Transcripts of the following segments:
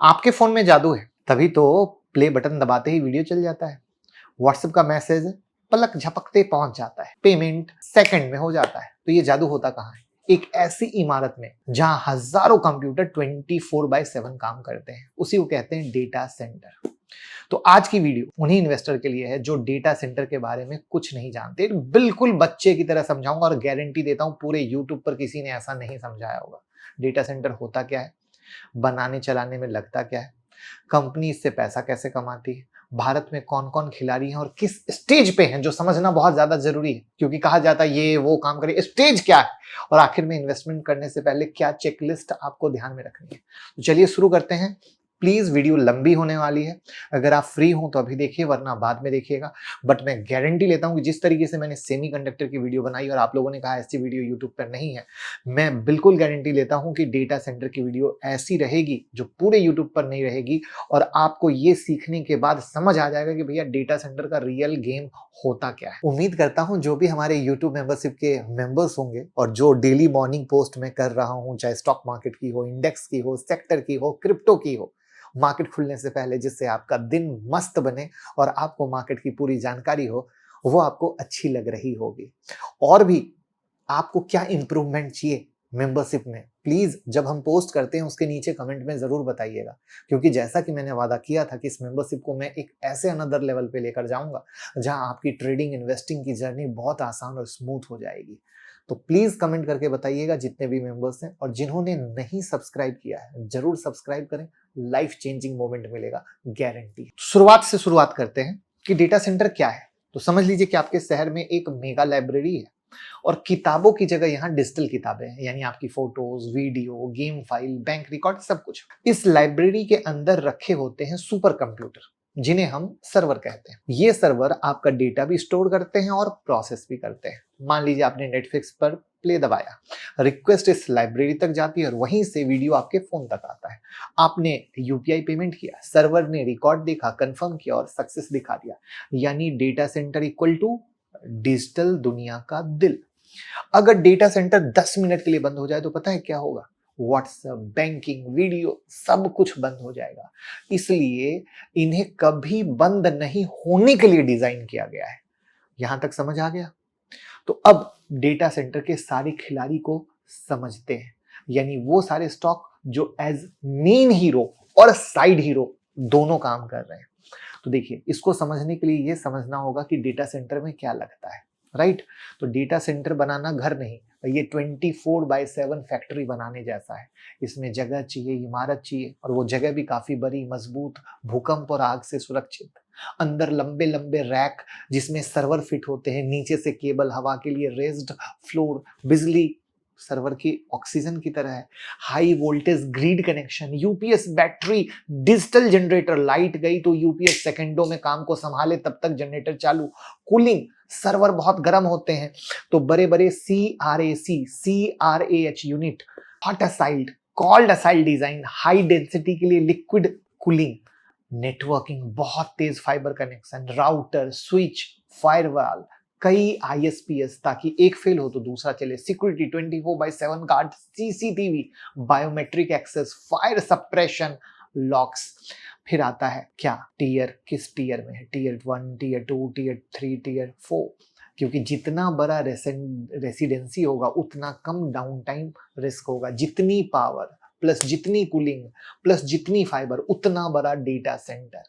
आपके फोन में जादू है, तभी तो प्ले बटन दबाते ही वीडियो चल जाता है। व्हाट्सएप का मैसेज पलक झपकते पहुंच जाता है, पेमेंट सेकंड में हो जाता है। तो ये जादू होता कहाँ है? एक ऐसी इमारत में जहां हजारों कंप्यूटर 24/7 काम करते हैं, उसी को कहते हैं डेटा सेंटर। तो आज की वीडियो उन्हीं इन्वेस्टर के लिए है जो डेटा सेंटर के बारे में कुछ नहीं जानते। बिल्कुल बच्चे की तरह समझाऊंगा और गारंटी देता हूं पूरे यूट्यूब पर किसी ने ऐसा नहीं समझाया होगा। डेटा सेंटर होता क्या है, बनाने चलाने में लगता क्या है, कंपनी इससे पैसा कैसे कमाती है, भारत में कौन कौन खिलाड़ी हैं और किस स्टेज पे हैं, जो समझना बहुत ज्यादा जरूरी है क्योंकि कहा जाता है ये वो काम करे, स्टेज क्या है और आखिर में इन्वेस्टमेंट करने से पहले क्या चेकलिस्ट आपको ध्यान में रखनी है। तो चलिए शुरू करते हैं। प्लीज वीडियो लंबी होने वाली है, अगर आप फ्री हो तो अभी देखिए वरना बाद में देखिएगा। बट मैं गारंटी लेता हूं कि जिस तरीके से मैंने सेमीकंडक्टर की वीडियो बनाई और आप लोगों ने कहा ऐसी वीडियो यूट्यूब पर नहीं है, मैं बिल्कुल गारंटी लेता हूं कि डेटा सेंटर की वीडियो ऐसी रहेगी जो पूरे यूट्यूब पर नहीं रहेगी और आपको ये सीखने के बाद समझ आ जाएगा कि भैया डेटा सेंटर का रियल गेम होता क्या है। उम्मीद करता हूं जो भी हमारे यूट्यूब मेंबरशिप के मेंबर्स होंगे और जो डेली मॉर्निंग पोस्ट में कर रहा हूं, चाहे स्टॉक मार्केट की हो, इंडेक्स की हो, सेक्टर की हो, क्रिप्टो की हो, मार्केट खुलने से पहले जिससे आपका दिन मस्त बने और आपको मार्केट की पूरी जानकारी हो, वो आपको अच्छी लग रही होगी। और भी आपको क्या इंप्रूवमेंट चाहिए मेंबरशिप में, प्लीज जब हम पोस्ट करते हैं उसके नीचे कमेंट में जरूर बताइएगा, क्योंकि जैसा कि मैंने वादा किया था कि इस मेंबरशिप को मैं एक ऐसे अनदर लेवल पे लेकर जाऊंगा जहां आपकी ट्रेडिंग इन्वेस्टिंग की जर्नी बहुत आसान और स्मूथ हो जाएगी। तो प्लीज कमेंट करके बताइएगा जितने भी मेंबर्स हैं, और जिन्होंने नहीं सब्सक्राइब किया है जरूर सब्सक्राइब करें, लाइफ चेंजिंग मोमेंट मिलेगा गारंटी। शुरुआत से शुरुआत करते हैं कि डेटा सेंटर क्या है। तो समझ लीजिए कि आपके शहर में एक मेगा लाइब्रेरी है और किताबों की जगह यहाँ डिजिटल किताबें हैं, यानी आपकी photos, video, game file, bank record, सब कुछ इस लाइब्रेरी के अंदर रखे होते हैं सुपर कंप्यूटर, जिन्हें हम सर्वर कहते हैं। ये सर्वर आपका डेटा भी स्टोर करते हैं और प्रोसेस भी करते हैं। मान लीजिए आपने नेटफ्लिक्स पर प्ले दबाया, रिक्वेस्ट इस लाइब्रेरी तक जाती है और वहीं से वीडियो आपके फोन तक आता है। आपने यूपीआई पेमेंट किया, सर्वर ने रिकॉर्ड देखा, कंफर्म किया और सक्सेस दिखा दिया। यानी data center equal to digital दुनिया का दिल। अगर डेटा सेंटर 10 मिनट के लिए बंद हो जाए तो पता है क्या होगा? व्हाट्सएप, बैंकिंग, वीडियो, सब कुछ बंद हो जाएगा। इसलिए इन्हें कभी बंद नहीं होने के लिए डिजाइन किया गया है। यहां तक समझ आ गया? तो अब डेटा सेंटर के सारे खिलाड़ी को समझते हैं, यानी वो सारे स्टॉक जो एज मेन हीरो और साइड हीरो दोनों काम कर रहे हैं। तो देखिए, इसको समझने के लिए ये समझना होगा कि डेटा सेंटर में क्या लगता है, राइट? तो डेटा सेंटर बनाना घर नहीं, ये 24/7 फैक्ट्री बनाने जैसा है। इसमें जगह चाहिए, इमारत चाहिए, और वो जगह भी काफी बड़ी, मजबूत, भूकंप और आग से सुरक्षित। अंदर लंबे लंबे रैक जिसमें सर्वर फिट होते हैं, नीचे से केबल, हवा के लिए रेज्ड फ्लोर, बिजली सर्वर की ऑक्सीजन की तरह है, high voltage grid connection, UPS battery, digital generator, light गई तो यूपीएस सेकंडों में काम को संभाले, तब तक जनरेटर चालू, कूलिंग, सर्वर बहुत गर्म होते हैं तो बड़े बड़े CRAH unit, hot aisled, cold aisled design, high density के लिए लिक्विड कूलिंग, नेटवर्किंग, बहुत तेज fibre connection, router, switch, firewall, कई आईएसपीएस ताकि एक फेल हो तो दूसरा चले, security 24/7 guard, CCTV, biometric access, fire suppression, locks. फिर आता है क्या, टीयर, किस टीयर में है, टीयर 1, टीयर 2, टीयर 3, टीयर 4, क्योंकि जितना बड़ा रेसिडेंसी होगा उतना कम डाउन टाइम रिस्क होगा। जितनी पावर प्लस जितनी कूलिंग प्लस जितनी फाइबर उतना बड़ा डेटा सेंटर।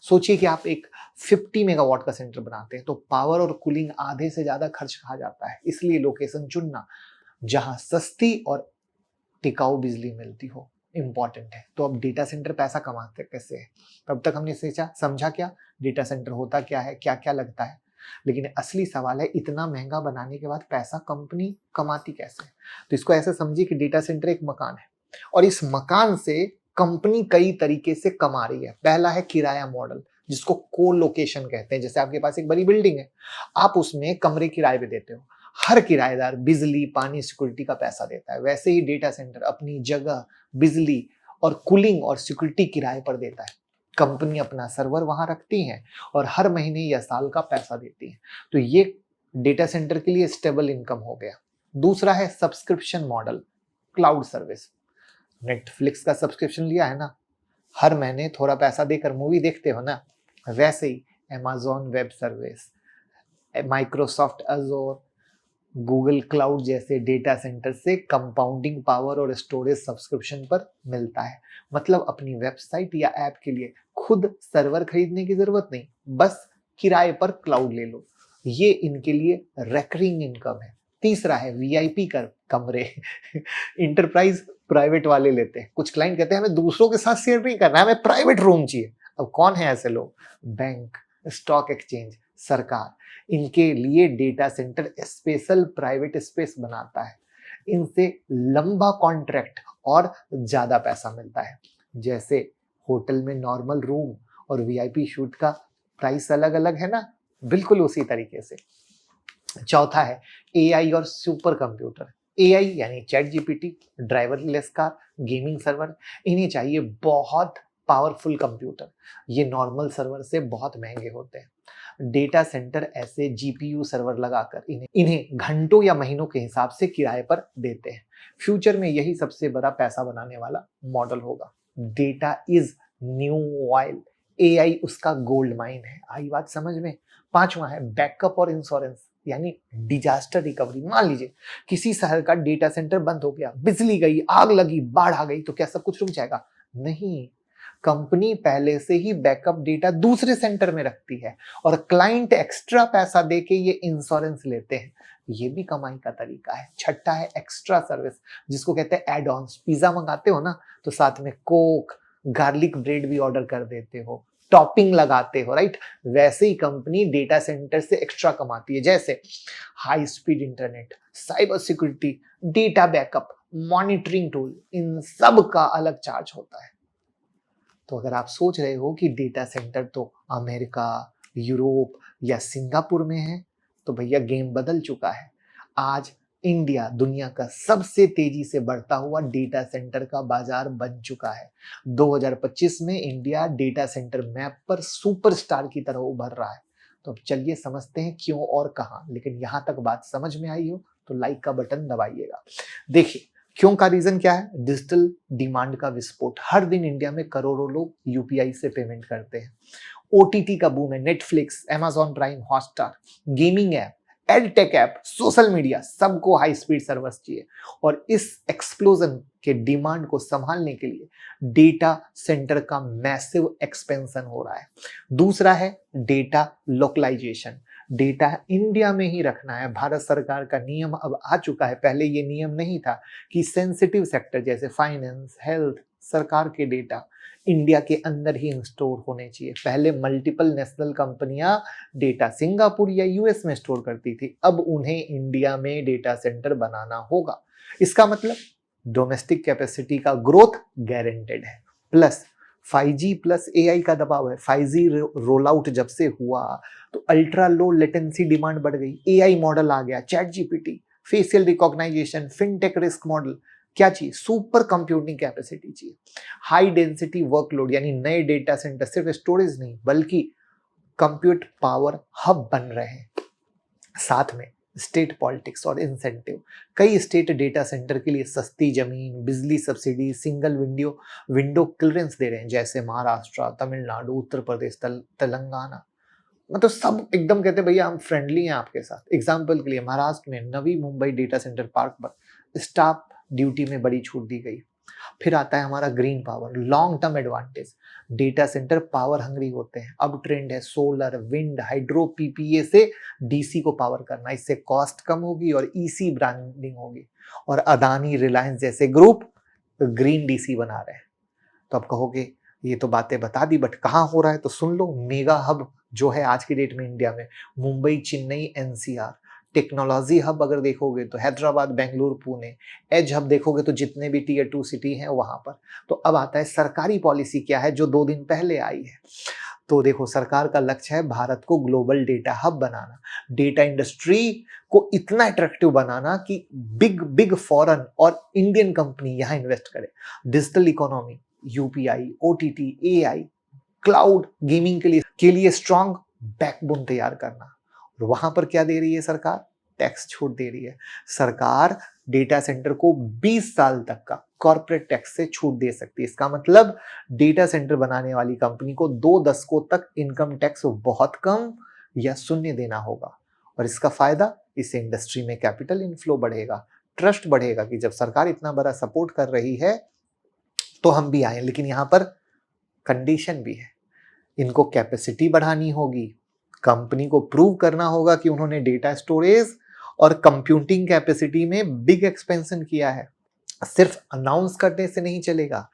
सोचिए कि आप एक 50 मेगावाट का सेंटर बनाते हैं तो पावर और कूलिंग आधे से ज्यादा खर्च कहा जाता है। इसलिए लोकेशन चुनना जहां सस्ती और टिकाऊ बिजली मिलती हो इंपॉर्टेंट है। तो अब डेटा सेंटर पैसा कमाते कैसे है? तब तक हमने सोचा समझा क्या, डेटा सेंटर होता क्या है, क्या क्या लगता है, लेकिन असली सवाल है इतना महंगा बनाने के बाद पैसा कंपनी कमाती कैसे है? तो इसको ऐसे समझिए कि डेटा सेंटर एक मकान है और इस मकान से कंपनी कई तरीके से कमा रही है। पहला है किराया मॉडल, जिसको को लोकेशन कहते हैं। जैसे आपके पास एक बड़ी बिल्डिंग है, आप उसमें कमरे किराए पे देते हो, हर किराएदार बिजली, पानी, सिक्योरिटी का पैसा देता है। वैसे ही डेटा सेंटर अपनी जगह, बिजली और कूलिंग और सिक्योरिटी किराए पर देता है। कंपनी अपना सर्वर वहां रखती है और हर महीने या साल का पैसा देती है। तो ये डेटा सेंटर के लिए स्टेबल इनकम हो गया। दूसरा है subscription model, cloud service. Netflix का सब्सक्रिप्शन लिया है ना, हर महीने थोड़ा पैसा देकर मूवी देखते हो ना, वैसे ही Amazon web service, Microsoft Azure, Google cloud जैसे डेटा सेंटर से कंपाउंडिंग पावर और स्टोरेज सब्सक्रिप्शन पर मिलता है। मतलब अपनी वेबसाइट या ऐप के लिए खुद सर्वर खरीदने की जरूरत नहीं, बस किराए पर क्लाउड ले लो। ये इनके लिए रेकरिंग इनकम है। तीसरा है वीआईपी कर कमरे। इंटरप्राइज प्राइवेट वाले लेते हैं। कुछ क्लाइंट कहते हैं हमें दूसरों के साथ शेयर नहीं करना है, हमें प्राइवेट रूम चाहिए। अब कौन है ऐसे लोग? बैंक, स्टॉक एक्सचेंज, सरकार इनके लिए data centre special private space बनाता है। इनसे लंबा कॉन्ट्रैक्ट और ज्यादा पैसा मिलता है। जैसे होटल में नॉर्मल रूम और वीआईपी शूट का प्राइस अलग अलग है ना, बिल्कुल उसी तरीके से। चौथा है एआई और सुपर कंप्यूटर। एआई यानी chat GPT, driverless car, gaming server, इन्हें चाहिए बहुत पावरफुल कंप्यूटर। ये नॉर्मल सर्वर से बहुत महंगे होते हैं। डेटा सेंटर ऐसे जीपीयू सर्वर लगाकर इन्हें घंटों या महीनों के हिसाब से किराए पर देते हैं। फ्यूचर में यही सबसे बड़ा पैसा बनाने वाला मॉडल होगा। Data is new oil, AI उसका गोल्ड माइन है। आई बात समझ में? पांचवा है बैकअप और इंश्योरेंस यानी डिजास्टर रिकवरी। मान लीजिए किसी शहर का डेटा सेंटर बंद हो गया, बिजली गई, आग लगी, बाढ़ आ गई, तो क्या सब कुछ रुक जाएगा? नहीं, कंपनी पहले से ही बैकअप डेटा दूसरे सेंटर में रखती है और क्लाइंट एक्स्ट्रा पैसा देके ये इंश्योरेंस लेते हैं। ये भी कमाई का तरीका है। छठा है एक्स्ट्रा सर्विस, जिसको कहते हैं एड ऑन्स। पिज्जा मंगाते हो ना, तो साथ में कोक, गार्लिक ब्रेड भी ऑर्डर कर देते हो, टॉपिंग लगाते हो, राइट? वैसे ही कंपनी डेटा सेंटर से एक्स्ट्रा कमाती है। जैसे high speed internet, cyber security, data backup, monitoring tool, इन सब का अलग चार्ज होता है। तो अगर आप सोच रहे हो कि डेटा सेंटर तो अमेरिका, यूरोप या सिंगापुर में है, तो भैया गेम बदल चुका है। आज इंडिया दुनिया का सबसे तेजी से बढ़ता हुआ डेटा सेंटर का बाजार बन चुका है। 2025 में इंडिया डेटा सेंटर मैप पर सुपरस्टार की तरह उभर रहा है। तो अब चलिए समझते हैं क्यों और कहां। लेकिन यहां तक बात समझ में आई हो तो लाइक का बटन दबाइएगा। देखिए क्यों का रीजन क्या है? डिजिटल डिमांड का विस्फोट। हर दिन इंडिया में करोड़ों लोग यूपीआई से पेमेंट करते हैं। ओटीटी का बूम है, Netflix, Amazon prime, Hotstar, gaming app, edtech app, social media, सबको हाई स्पीड सर्वर्स चाहिए। और इस एक्सप्लोजन के डिमांड को संभालने के लिए डेटा सेंटर का मैसिव एक्सपेंशन हो रहा है। दूसरा है डेटा लोकलाइजेशन। डेटा इंडिया में ही रखना है। भारत सरकार का नियम अब आ चुका है। पहले ये नियम नहीं था कि सेंसिटिव सेक्टर जैसे फाइनेंस, हेल्थ, सरकार के डेटा इंडिया के अंदर ही स्टोर होने चाहिए। पहले मल्टीपल नेशनल कंपनियां डेटा सिंगापुर या यूएस में स्टोर करती थी, अब उन्हें इंडिया में डेटा सेंटर बनाना होगा। इसका मतलब डोमेस्टिक कैपेसिटी का ग्रोथ गारंटेड है। प्लस 5G प्लस एआई का दबाव है। 5G रोल आउट जब से हुआ तो अल्ट्रा लो लेटेंसी डिमांड बढ़ गई। एआई मॉडल आ गया, ChatGPT, facial recognisation, fintech risk model. क्या चाहिए? सुपर कंप्यूटिंग कैपेसिटी चाहिए। हाई डेंसिटी वर्कलोड यानी नए डेटा सेंटर सिर्फ स्टोरेज नहीं बल्कि कंप्यूट पावर हब बन रहे हैं। साथ में स्टेट पॉलिटिक्स और इंसेंटिव। कई स्टेट डेटा सेंटर के लिए सस्ती जमीन, बिजली सब्सिडी, सिंगल विंडो क्लियरेंस दे रहे हैं। जैसे महाराष्ट्र, तमिलनाडु, उत्तर प्रदेश, तेलंगाना। मतलब सब एकदम कहते हैं भैया हम फ्रेंडली हैं आपके साथ। एग्जाम्पल के लिए महाराष्ट्र में Navi Mumbai data centre park पर स्टाफ ड्यूटी में बड़ी छूट दी गई। फिर आता है हमारा green power, long term advantage. Data centre power hungry होते हैं। अब ट्रेंड है सोलर, विंड, हाइड्रो पीपीए से डीसी को पावर करना। इससे कॉस्ट कम होगी और ईसी ब्रांडिंग होगी। और अदानी, रिलायंस जैसे ग्रुप ग्रीन डीसी बना रहे हैं। तो आप कहोगे ये तो बातें बता दी, बट कहाँ हो रहा है? तो सुन लो। मेगा हब जो है आज की डेट में इंडिया में Mumbai, Chennai, NCR. Technology hub अगर देखोगे तो हैदराबाद, बेंगलुरु, पुणे। एज हब देखोगे तो जितने भी टीयर 2 सिटी हैं वहां पर। तो अब आता है सरकारी पॉलिसी क्या है जो 2 दिन पहले आई है। तो देखो सरकार का लक्ष्य है भारत को ग्लोबल डेटा हब बनाना, डेटा इंडस्ट्री को इतना अट्रैक्टिव बनाना कि बिग बिग फॉरेन और इंडियन कंपनी यहाँ इन्वेस्ट करे। Digital economy, UPI, OTT, AI, cloud, gaming के लिए स्ट्रॉन्ग बैकबोन तैयार करना। और वहां पर क्या दे रही है सरकार? टैक्स छूट दे रही है। सरकार डेटा सेंटर को 20 साल तक का कॉर्पोरेट टैक्स से छूट दे सकती है। इसका मतलब डेटा सेंटर बनाने वाली कंपनी को 2 दशकों तक इनकम टैक्स बहुत कम या शून्य देना होगा। और इसका फायदा, इससे इंडस्ट्री में कैपिटल इनफ्लो बढ़ेगा, ट्रस्ट बढ़ेगा कि जब सरकार इतना बड़ा सपोर्ट कर रही है तो हम भी आए। लेकिन यहाँ पर कंडीशन भी है, इनको कैपेसिटी बढ़ानी होगी, कंपनी को प्रूव करना होगा कि उन्होंने डेटा स्टोरेज और कंप्यूटिंग कैपेसिटी में बिग एक्सपेंशन किया है। सिर्फ अनाउंस करने से नहीं चलेगा,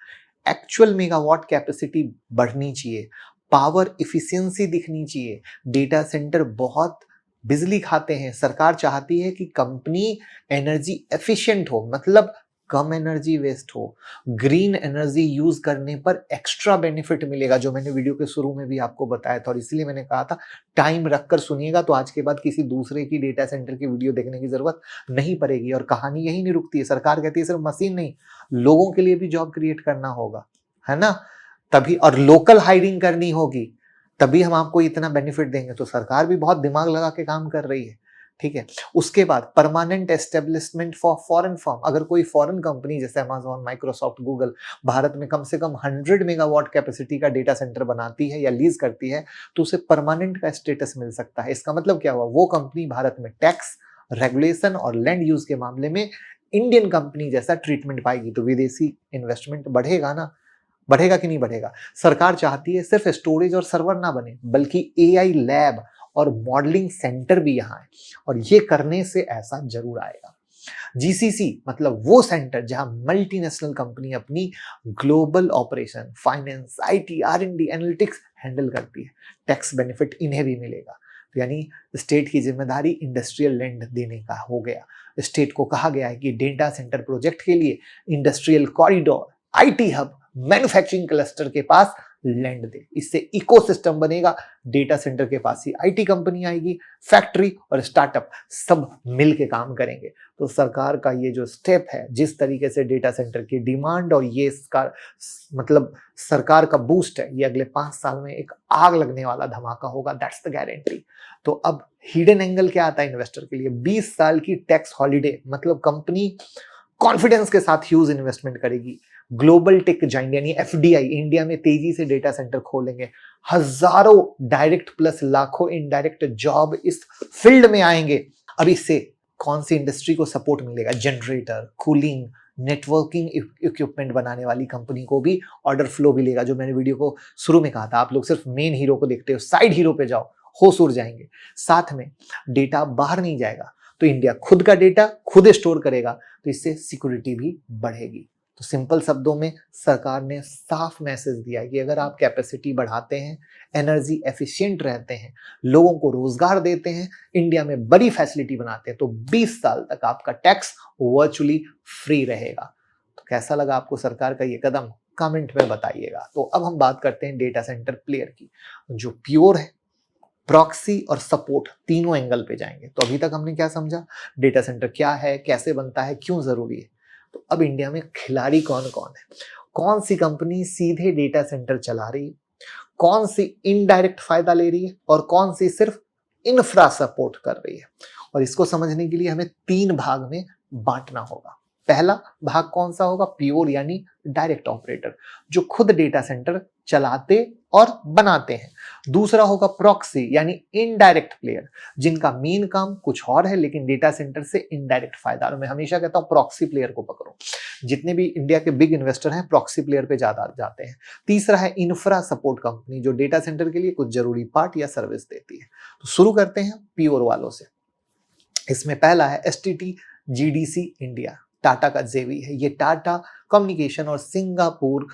एक्चुअल मेगावाट कैपेसिटी बढ़नी चाहिए, पावर इफिशियंसी दिखनी चाहिए। डेटा सेंटर बहुत बिजली खाते हैं, सरकार चाहती है कि कंपनी एनर्जी एफिशिएंट हो, मतलब कम एनर्जी वेस्ट हो, ग्रीन एनर्जी यूज करने पर एक्स्ट्रा बेनिफिट मिलेगा, जो मैंने वीडियो के शुरू में भी आपको बताया था। और इसलिए मैंने कहा था टाइम रखकर सुनिएगा, तो आज के बाद किसी दूसरे की डेटा सेंटर की वीडियो देखने की जरूरत नहीं पड़ेगी। और कहानी यही नहीं रुकती है, सरकार कहती है सिर्फ मशीन नहीं, लोगों के लिए भी जॉब क्रिएट करना होगा, है ना, तभी, और लोकल हायरिंग करनी होगी, तभी हम आपको इतना बेनिफिट देंगे। तो सरकार भी बहुत दिमाग लगा के काम कर रही है, ठीक है। उसके बाद permanent establishment for foreign firm, अगर कोई फॉरेन कंपनी जैसे अमेजॉन, माइक्रोसॉफ्ट, गूगल भारत में कम से कम 100 मेगावाट कैपेसिटी का डेटा सेंटर बनाती है या लीज करती है, तो उसे परमानेंट का स्टेटस मिल सकता है। इसका मतलब क्या हुआ, वो कंपनी भारत में टैक्स, रेगुलेशन और लैंड यूज के मामले में इंडियन कंपनी जैसा ट्रीटमेंट पाएगी। तो विदेशी इन्वेस्टमेंट बढ़ेगा ना, बढ़ेगा कि नहीं बढ़ेगा। सरकार चाहती है सिर्फ स्टोरेज और सर्वर ना बने, बल्कि एआई लैब और मॉडलिंग सेंटर भी यहाँ है, और ये करने से ऐसा जरूर आएगा। जीसीसी मतलब वो सेंटर जहां मल्टीनेशनल कंपनी अपनी global operation, finance, IT, R and D, analytics handle करती है। टैक्स बेनिफिट इन्हें भी मिलेगा। तो यानी स्टेट की जिम्मेदारी इंडस्ट्रियल लैंड देने का हो गया। स्टेट को कहा गया है कि डेटा सेंटर प्रोजेक्ट के लिए industrial corridor, IT hub, manufacturing cluster के पास लैंड दे। इससे इकोसिस्टम बनेगा, डेटा सेंटर के पास ही आईटी कंपनी आएगी, फैक्ट्री और स्टार्टअप सब मिलके काम करेंगे। तो सरकार का ये जो स्टेप है, जिस तरीके से डेटा सेंटर की डिमांड और ये इसका मतलब सरकार का बूस्ट है, ये अगले 5 साल में एक आग लगने वाला धमाका होगा, दैट्स द गारंटी। तो अब हिडन एंगल क्या आता है इन्वेस्टर के लिए, 20 साल की टैक्स हॉलीडे, मतलब कंपनी कॉन्फिडेंस के साथ ह्यूज इन्वेस्टमेंट करेगी। ग्लोबल टेक जाइंट यानी एफडीआई इंडिया में तेजी से डेटा सेंटर खोलेंगे, हजारों डायरेक्ट प्लस लाखों इनडायरेक्ट जॉब इस फील्ड में आएंगे। अब इससे कौन सी इंडस्ट्री को सपोर्ट मिलेगा, जनरेटर, कूलिंग, नेटवर्किंग इक्विपमेंट बनाने वाली कंपनी को भी ऑर्डर फ्लो मिलेगा। जो मैंने वीडियो को शुरू में कहा था, आप लोग सिर्फ मेन हीरो को देखते हो, साइड हीरो पे जाओ, होश उड़ जाएंगे। साथ में डेटा बाहर नहीं जाएगा, तो इंडिया खुद का डेटा खुद स्टोर करेगा, तो इससे सिक्योरिटी भी बढ़ेगी। तो सिंपल शब्दों में सरकार ने साफ मैसेज दिया है कि अगर आप कैपेसिटी बढ़ाते हैं, एनर्जी एफिशिएंट रहते हैं, लोगों को रोजगार देते हैं, इंडिया में बड़ी फैसिलिटी बनाते हैं, तो 20 साल तक आपका टैक्स वर्चुअली फ्री रहेगा। तो कैसा लगा आपको सरकार का ये कदम, कमेंट में बताइएगा। तो अब हम बात करते हैं डेटा सेंटर प्लेयर की, जो प्योर है, प्रॉक्सी और सपोर्ट, तीनों एंगल पे जाएंगे। तो अभी तक हमने क्या समझा, डेटा सेंटर क्या है, कैसे बनता है, क्यों जरूरी है। तो अब इंडिया में खिलाड़ी कौन कौन है, कौन सी कंपनी सीधे डेटा सेंटर चला रही है, कौन सी इनडायरेक्ट फायदा ले रही है, और कौन सी सिर्फ इंफ्रा सपोर्ट कर रही है। और इसको समझने के लिए हमें 3 भाग में बांटना होगा। पहला भाग कौन सा होगा, प्योर यानी डायरेक्ट ऑपरेटर, जो खुद डेटा सेंटर चलाते और बनाते हैं। दूसरा होगा प्रॉक्सी यानी इनडायरेक्ट प्लेयर, जिनका मेन काम कुछ और है लेकिन डेटा सेंटर से इनडायरेक्ट फायदा। और मैं हमेशा कहता हूं प्रॉक्सी प्लेयर को पकड़ो, जितने भी इंडिया के बिग इन्वेस्टर हैं प्रॉक्सी प्लेयर पे ज्यादा जाते हैं। तीसरा है इंफ्रा सपोर्ट कंपनी, जो डेटा सेंटर के लिए कुछ जरूरी पार्ट या सर्विस देती है। तो शुरू करते हैं प्योर वालों से। इसमें पहला है एसटीटी जीडीसी इंडिया, टाटा का जेवी है। ये टाटा कम्युनिकेशन और सिंगापुर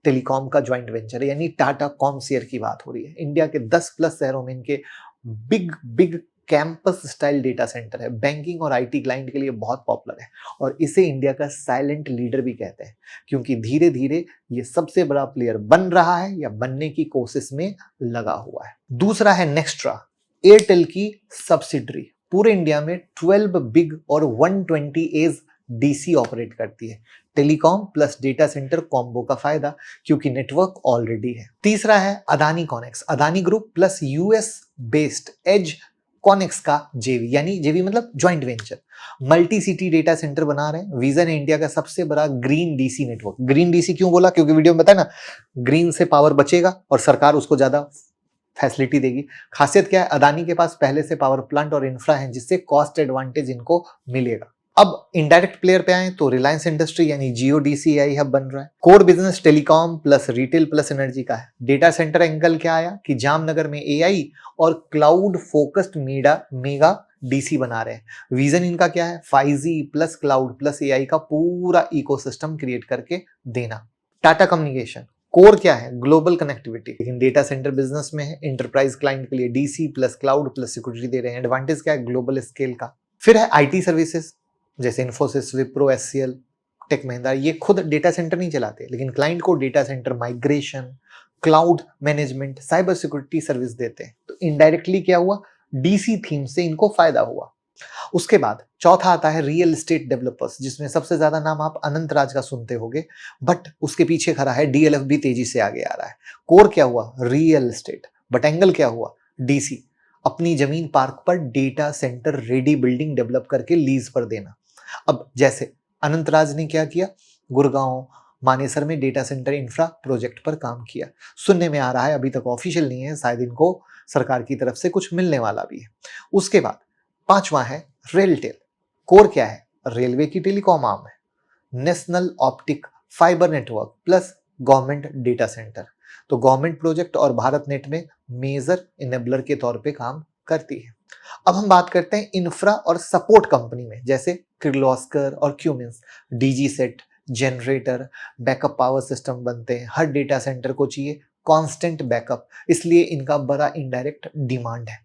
टेलीकॉम का ज्वाइंट वेंचर है, यानी टाटा कॉमशेयर की बात हो रही है। इंडिया के 10+ शहरों में इनके big big campus style data centre है, बैंकिंग और आईटी क्लाइंट के लिए बहुत पॉपुलर है। और इसे इंडिया का साइलेंट लीडर भी कहते हैं, क्योंकि धीरे धीरे ये सबसे बड़ा प्लेयर बन रहा है या बनने की कोशिश में लगा हुआ है। दूसरा है नेक्स्ट्रा, एयरटेल की सब्सिडरी, पूरे इंडिया में 12 बिग और 120 एज डीसी ऑपरेट करती है। Telecom plus data center combo का फायदा, क्योंकि नेटवर्क ऑलरेडी है। तीसरा है Adani Connex, Adani group plus US based Edge Connex का जेवी, यानी जेवी मतलब joint venture, multi city data center बना रहे हैं। विजन है इंडिया का सबसे बड़ा green DC network. Green DC क्यों बोला? क्योंकि वीडियो में बताया ना, ग्रीन से पावर बचेगा और सरकार उसको ज्यादा फैसिलिटी देगी। खासियत क्या है? अदानी के पास पहले से पावर प्लांट और इंफ्रा है, जिससे कॉस्ट एडवांटेज इनको मिलेगा। अब इनडायरेक्ट प्लेयर पे आए तो रिलायंस इंडस्ट्री यानी जियो डीसीआई हब बन रहा है। Core business telecom plus retail plus energy का है। डेटा सेंटर एंगल क्या आया कि जामनगर में एआई और क्लाउड फोकस्ड मेगा डीसी बना रहे हैं। विजन इनका क्या है? 5G plus cloud plus AI का पूरा इकोसिस्टम क्रिएट करके देना। टाटा कम्युनिकेशन कोर क्या है? ग्लोबल कनेक्टिविटी, लेकिन डेटा सेंटर बिजनेस में है। इंटरप्राइज क्लाइंट के लिए DC plus cloud plus security दे रहे हैं। एडवांटेज क्या है? ग्लोबल स्केल का। फिर है आईटी सर्विसेज, जैसे इन्फोसिस, विप्रो, एचसीएल, टेक महिंद्रा। ये खुद डेटा सेंटर नहीं चलाते, लेकिन क्लाइंट को data centre migration, cloud management, cyber security service देते हैं। तो इनडायरेक्टली क्या हुआ? डीसी थीम से इनको फायदा हुआ। उसके बाद चौथा आता है रियल एस्टेट डेवलपर्स, जिसमें सबसे ज्यादा नाम आप अनंत राज का सुनते होंगे, बट उसके पीछे खड़ा है डीएलएफ भी तेजी से आगे आ रहा है। कोर क्या हुआ? रियल एस्टेट, बट एंगल क्या हुआ? डीसी, अपनी जमीन पार्क पर data centre ready building develop करके लीज पर देना। अब जैसे अनंत राज ने क्या किया? गुड़गांव, मानेसर में डेटा सेंटर इंफ्रा प्रोजेक्ट पर काम किया। सुनने में आ रहा है, अभी तक ऑफिशियल नहीं है, शायद इनको सरकार की तरफ से कुछ मिलने वाला भी है। उसके बाद पांचवा है रेलटेल। कोर क्या है? रेलवे की टेलीकॉम आर्म है। National optic fibre network plus government data centre. तो गवर्नमेंट प्रोजेक्ट और भारत नेट में मेजर इनेबलर के तौर पे काम करती है। अब हम बात करते हैं इंफ्रा और सपोर्ट कंपनी में, जैसे किर्लोस्कर और Cummins. DG set, generator, backup power system बनते हैं। हर डेटा सेंटर को चाहिए कांस्टेंट बैकअप, इसलिए इनका बड़ा इनडायरेक्ट डिमांड है।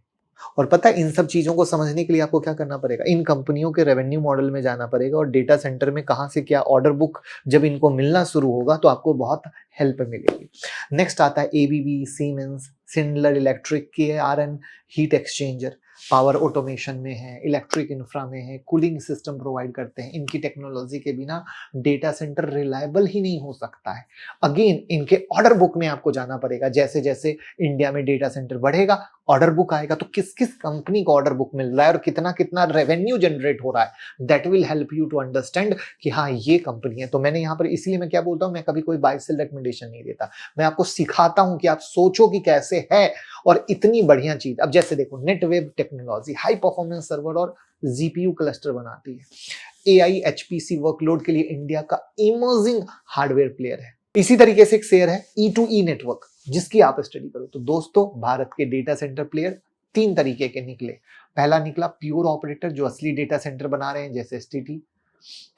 और पता है इन सब चीजों को समझने के लिए आपको क्या करना पड़ेगा? इन कंपनियों के रेवेन्यू मॉडल में जाना पड़ेगा और डेटा सेंटर में कहां से क्या ऑर्डर बुक जब इनको मिलना शुरू होगा तो आपको बहुत हेल्प मिलेगी। नेक्स्ट आता है ABB, Siemens, Schindler electric, KRN heat exchanger, power automation में है, इलेक्ट्रिक इंफ्रा में है, कूलिंग सिस्टम प्रोवाइड करते हैं। इनकी टेक्नोलॉजी के बिना डेटा सेंटर रिलायबल ही नहीं हो सकता है। अगेन इनके ऑर्डर बुक में आपको जाना पड़ेगा। जैसे जैसे इंडिया में डेटा सेंटर बढ़ेगा, ऑर्डर बुक आएगा, तो किस किस कंपनी को ऑर्डर बुक मिल रहा है और कितना कितना रेवेन्यू जनरेट हो रहा है, that will help you to understand कि हाँ ये कंपनी है। तो मैंने यहाँ पर, इसलिए मैं क्या बोलता हूँ, मैं कभी कोई बाय सेल रिकमेंडेशन नहीं देता, मैं आपको सिखाता हूँ कि आप सोचो कि कैसे है और इतनी बढ़िया चीज। अब जैसे देखो, Netweb technology high performance server और जीपीयू क्लस्टर बनाती है। एआई एचपीसी वर्कलोड के लिए इंडिया का इमर्जिंग हार्डवेयर प्लेयर है। इसी तरीके से एक शेयर है E2E नेटवर्क, जिसकी आप स्टडी करो। तो दोस्तों, भारत के डेटा सेंटर प्लेयर तीन तरीके के निकले। पहला निकला प्योर ऑपरेटर, जो असली डेटा सेंटर बना रहे हैं, जैसे एसटीटी,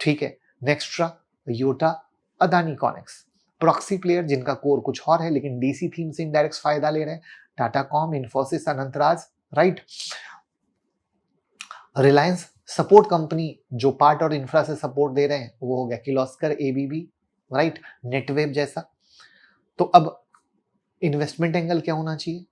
ठीक है, Nxtra, Yotta, Adani Connex. Proxy player, जिनका कोर कुछ और है लेकिन डीसी थीम से इनडायरेक्ट फायदा ले रहे हैं, Tata com, Infosys, Anantraj, right. Reliance support company, जो पार्ट और इंफ्रा से सपोर्ट दे रहे हैं, वो हो गया किर्लोस्कर, एबीबी, राइट, नेटवेब जैसा। तो अब इन्वेस्टमेंट एंगल क्या होना चाहिए?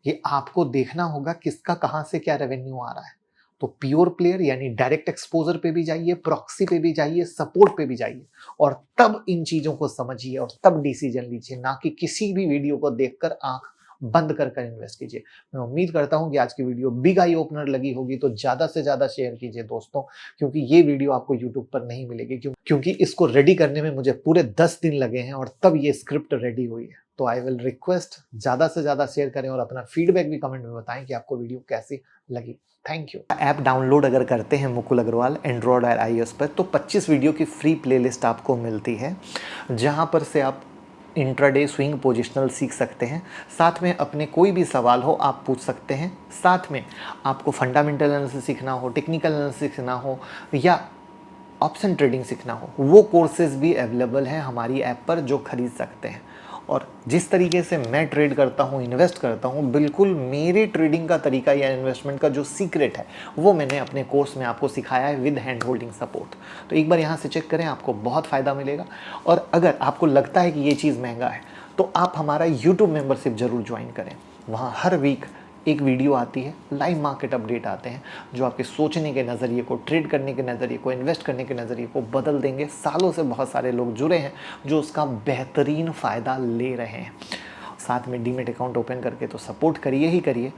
ये आपको देखना होगा किसका कहां से क्या रेवेन्यू आ रहा है। तो प्योर प्लेयर यानी डायरेक्ट एक्सपोजर पे भी जाइए, प्रॉक्सी पे भी जाइए, सपोर्ट पे भी जाइए, और तब इन चीजों को समझिए और तब डिसीजन लीजिए, ना कि किसी भी वीडियो को देखकर आंख बंद कर इन्वेस्ट कीजिए। मैं उम्मीद करता हूं कि आज की वीडियो बिग आई ओपनर लगी होगी, तो ज्यादा से ज्यादा शेयर कीजिए दोस्तों, क्योंकि ये वीडियो आपको यूट्यूब पर नहीं मिलेगी, क्योंकि इसको रेडी करने में मुझे पूरे 10 दिन लगे हैं और तब ये स्क्रिप्ट रेडी हुई है। तो आई विल रिक्वेस्ट ज्यादा से ज्यादा शेयर करें और अपना फीडबैक भी कमेंट में बताएं कि आपको वीडियो कैसी लगी। Thank you. ऐप डाउनलोड अगर करते हैं मुकुल अग्रवाल एंड्रॉयड और iOS पर, तो 25 वीडियो की फ्री प्लेलिस्ट आपको मिलती है, जहां पर से आप इंट्राडे स्विंग पोजिशनल सीख सकते हैं। साथ में अपने कोई भी सवाल हो आप पूछ सकते हैं। साथ में आपको फंडामेंटल एनालिसिस सीखना हो, टेक्निकल एनालिसिस सीखना हो, या ऑप्शन ट्रेडिंग सीखना हो, वो कोर्सेज भी अवेलेबल हैं हमारी ऐप पर, जो खरीद सकते हैं। और जिस तरीके से मैं ट्रेड करता हूँ, इन्वेस्ट करता हूँ, बिल्कुल मेरे ट्रेडिंग का तरीका या इन्वेस्टमेंट का जो सीक्रेट है, वो मैंने अपने कोर्स में आपको सिखाया है विद हैंड होल्डिंग सपोर्ट। तो एक बार यहाँ से चेक करें, आपको बहुत फ़ायदा मिलेगा। और अगर आपको लगता है कि ये चीज़ महंगा है, तो आप हमारा यूट्यूब मेंबरशिप ज़रूर ज्वाइन करें। वहाँ हर वीक एक वीडियो आती है, लाइव मार्केट अपडेट आते हैं, जो आपके सोचने के नज़रिए को, ट्रेड करने के नज़रिए को, इन्वेस्ट करने के नज़रिए को बदल देंगे। सालों से बहुत सारे लोग जुड़े हैं जो उसका बेहतरीन फ़ायदा ले रहे हैं। साथ में डीमेट अकाउंट ओपन करके तो सपोर्ट करिए ही करिए।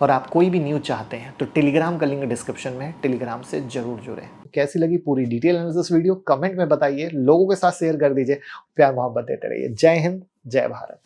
और आप कोई भी न्यूज़ चाहते हैं तो टेलीग्राम का लिंक डिस्क्रिप्शन में है, टेलीग्राम से जरूर जुड़ें। कैसी लगी पूरी डिटेल एनालिसिस वीडियो कमेंट में बताइए, लोगों के साथ शेयर कर दीजिए, प्यार मोहब्बत देते रहिए। जय हिंद, जय भारत।